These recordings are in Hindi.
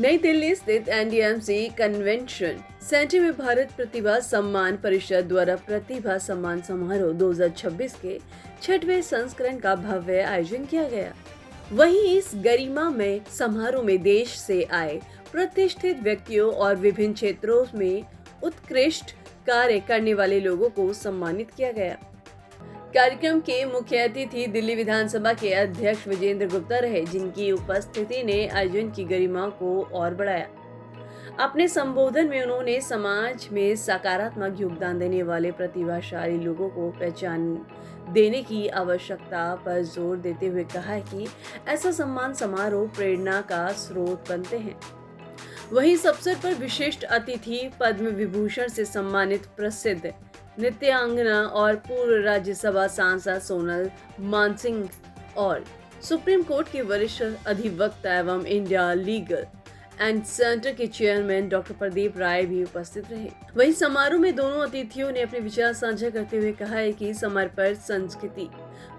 नई दिल्ली स्थित एनडीएमसी कन्वेंशन सेंटर में भारत प्रतिभा सम्मान परिषद द्वारा प्रतिभा सम्मान समारोह 2026 के 6वें संस्करण का भव्य आयोजन किया गया। वहीं इस गरिमामय समारोह में देश से आए प्रतिष्ठित व्यक्तियों और विभिन्न क्षेत्रों में उत्कृष्ट कार्य करने वाले लोगों को सम्मानित किया गया। कार्यक्रम के मुख्य अतिथि दिल्ली विधानसभा के अध्यक्ष विजेंद्र गुप्ता रहे, जिनकी उपस्थिति ने आयोजन की गरिमा को और बढ़ाया। अपने संबोधन में उन्होंने समाज में सकारात्मक योगदान देने वाले प्रतिभाशाली लोगों को पहचान देने की आवश्यकता पर जोर देते हुए कहा कि ऐसा सम्मान समारोह प्रेरणा का स्रोत बनते हैं। वहीं इस अवसर पर विशिष्ट अतिथि पद्म विभूषण से सम्मानित प्रसिद्ध नृत्यांगना और पूर्व राज्यसभा सांसद सोनल मानसिंह और सुप्रीम कोर्ट के वरिष्ठ अधिवक्ता एवं इंडिया लीगल एंड सेंटर के चेयरमैन डॉक्टर प्रदीप राय भी उपस्थित रहे। वहीं समारोह में दोनों अतिथियों ने अपने विचार साझा करते हुए कहा है कि समर्पण, संस्कृति,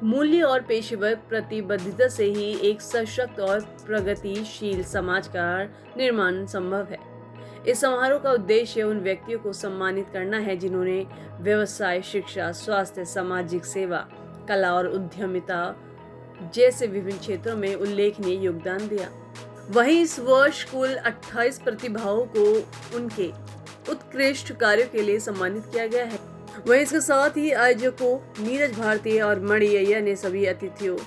मूल्य और पेशेवर प्रतिबद्धता से ही एक सशक्त और प्रगतिशील समाज का निर्माण संभव है। इस समारोह का उद्देश्य उन व्यक्तियों को सम्मानित करना है जिन्होंने व्यवसाय, शिक्षा, स्वास्थ्य, सामाजिक सेवा, कला और उद्यमिता जैसे विभिन्न क्षेत्रों में उल्लेखनीय योगदान दिया। वहीं इस वर्ष कुल 28 प्रतिभाओं को उनके उत्कृष्ट कार्यों के लिए सम्मानित किया गया है। वहीं इसके साथ ही आयोजकों नीरज भारती और मणि अय्यर ने सभी अतिथियों,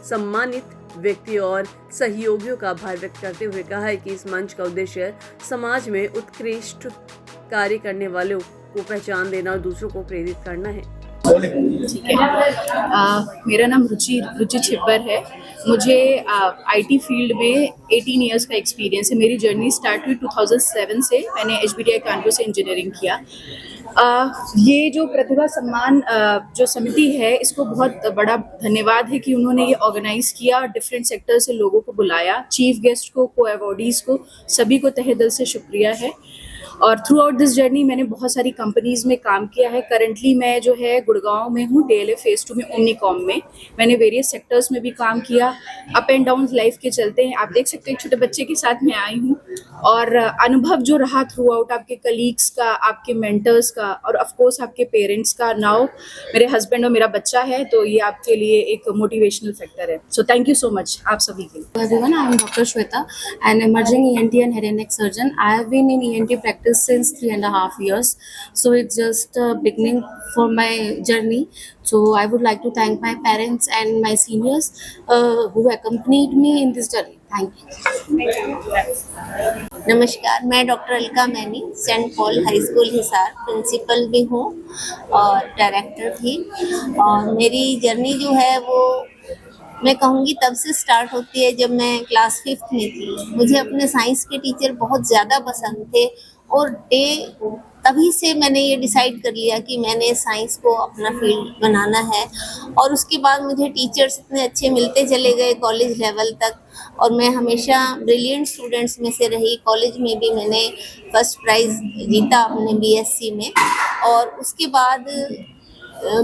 सम्मानित व्यक्तियों और सहयोगियों का आभार व्यक्त करते हुए कहा है कि इस मंच का उद्देश्य समाज में उत्कृष्ट कार्य करने वालों को पहचान देना और दूसरों को प्रेरित करना है। ठीक है। मेरा नाम रुचि छिब्बर है। मुझे आईटी फील्ड में 18 इयर्स का एक्सपीरियंस है। मेरी जर्नी स्टार्ट हुई 2007 से। मैंने एचबीडीआई कानपुर से इंजीनियरिंग किया। ये जो प्रतिभा सम्मान जो समिति है, इसको बहुत बड़ा धन्यवाद है कि उन्होंने ये ऑर्गेनाइज किया, डिफरेंट सेक्टर से लोगों को बुलाया, चीफ गेस्ट को अवार्डीज को, सभी को तहे दिल से शुक्रिया है। और थ्रू आउट दिस जर्नी मैंने बहुत सारी कंपनीज में काम किया है। करंटली मैं जो है गुड़गांव में हूँ, डीएलएफ फेज 2 में ओमनीकॉम में। मैंने वेरियस सेक्टर्स में भी काम किया। अप एंड डाउन लाइफ के चलते हैं, आप देख सकते हैं, एक छोटे बच्चे के साथ मैं आई हूँ। और अनुभव जो रहा थ्रू आउट आपके कलीग्स का, आपके मेंटर्स का और ऑफ कोर्स आपके पेरेंट्स का, नाउ मेरे हस्बैंड और मेरा बच्चा है, तो ये आपके लिए एक मोटिवेशनल फैक्टर है। So thank you so much आप सभी के लिए। Everyone, I am Dr. Shweta, an emerging ENT and head and neck surgeon. I have been in ENT practice since 3.5 years, so it's just beginning for my journey. So I would like to thank my parents and my seniors who accompanied me in this journey. Thank you. नमस्कार, मैं doctor Alka Maini, saint Paul high school Hisar principal भी हूँ और डायरेक्टर भी। और मेरी जर्नी जो है वो मैं कहूँगी तब से स्टार्ट होती है जब मैं क्लास 5th में थी। मुझे अपने साइंस के टीचर बहुत ज़्यादा पसंद थे और तभी से मैंने ये डिसाइड कर लिया कि मैंने साइंस को अपना फील्ड बनाना है। और उसके बाद मुझे टीचर्स इतने अच्छे मिलते चले गए कॉलेज लेवल तक, और मैं हमेशा ब्रिलियंट स्टूडेंट्स में से रही। कॉलेज में भी मैंने फर्स्ट प्राइज़ जीता अपने बीएससी में। और उसके बाद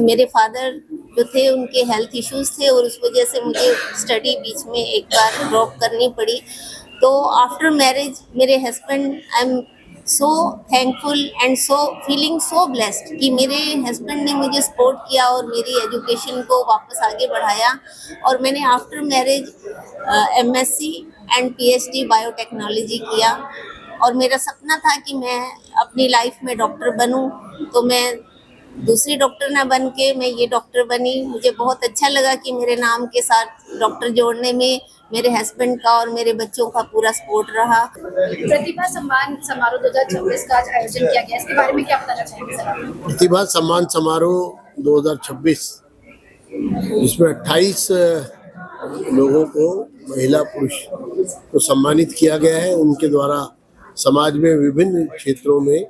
मेरे फादर जो थे, उनके हेल्थ इश्यूज़ थे और उस वजह से मुझे स्टडी बीच में एक बार ड्रॉप करनी पड़ी। तो आफ्टर मैरिज मेरे husband, I am so thankful and so feeling so blessed कि मेरे हस्बैंड ने मुझे सपोर्ट किया और मेरी एजुकेशन को वापस आगे बढ़ाया। और मैंने after marriage MSc and PhD biotechnology किया। और मेरा सपना था कि मैं अपनी लाइफ में डॉक्टर बनूं, तो मैं दूसरी डॉक्टर ना बन के मैं ये डॉक्टर बनी। मुझे बहुत अच्छा लगा कि मेरे नाम के साथ डॉक्टर जोड़ने में मेरे हस्बैंड का और मेरे बच्चों का पूरा सपोर्ट रहा। प्रतिभा सम्मान समारोह 2026 का आज आयोजन किया गया, इसके बारे में क्या बताना चाहेंगे सर? प्रतिभा सम्मान समारोह 2026, इसमें 28 लोगों को, महिला पुरुष को सम्मानित किया गया है। उनके द्वारा समाज में विभिन्न क्षेत्रों में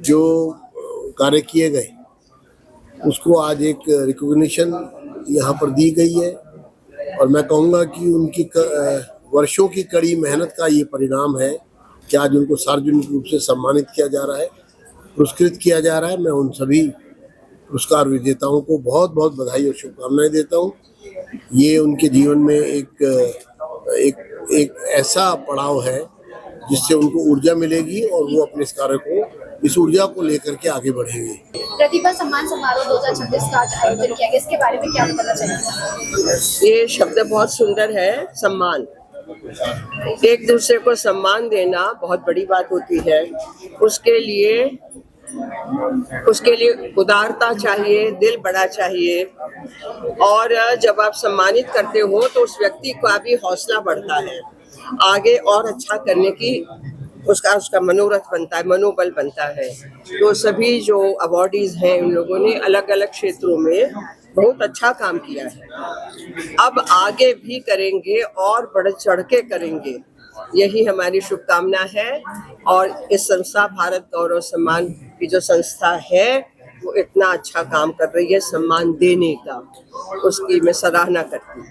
जो कार्य किए गए उसको आज एक रिकॉग्निशन यहाँ पर दी गई है। और मैं कहूँगा कि उनकी वर्षों की कड़ी मेहनत का ये परिणाम है कि आज उनको सार्वजनिक रूप से सम्मानित किया जा रहा है, पुरस्कृत किया जा रहा है। मैं उन सभी पुरस्कार विजेताओं को बहुत बहुत बधाई और शुभकामनाएं देता हूँ। ये उनके जीवन में एक एक ऐसा पड़ाव है जिससे उनको ऊर्जा मिलेगी और वो अपने इस कार्य को, इस ऊर्जा को लेकर के आगे बढ़ेंगे। प्रतिभा सम्मान समारोह 2026 का आज आयोजन किया गया, इसके बारे में क्या बताना चाहिए? ये शब्द बहुत सुंदर है, सम्मान। एक दूसरे को सम्मान देना बहुत बड़ी बात होती है। उसके लिए उदारता चाहिए, दिल बड़ा चाहिए, और जब आप सम्मानित करते हो तो उस व्यक्ति का भी हौसला बढ़ता है, आगे और अच्छा करने की उसका मनोरथ बनता है, मनोबल बनता है। तो सभी जो अवॉर्डीज हैं उन लोगों ने अलग अलग क्षेत्रों में बहुत अच्छा काम किया है। अब आगे भी करेंगे और बढ़ चढ़ के करेंगे, यही हमारी शुभकामना है। और इस संस्था भारत गौरव सम्मान की जो संस्था है वो इतना अच्छा काम कर रही है सम्मान देने का, उसकी मैं सराहना करती हूँ।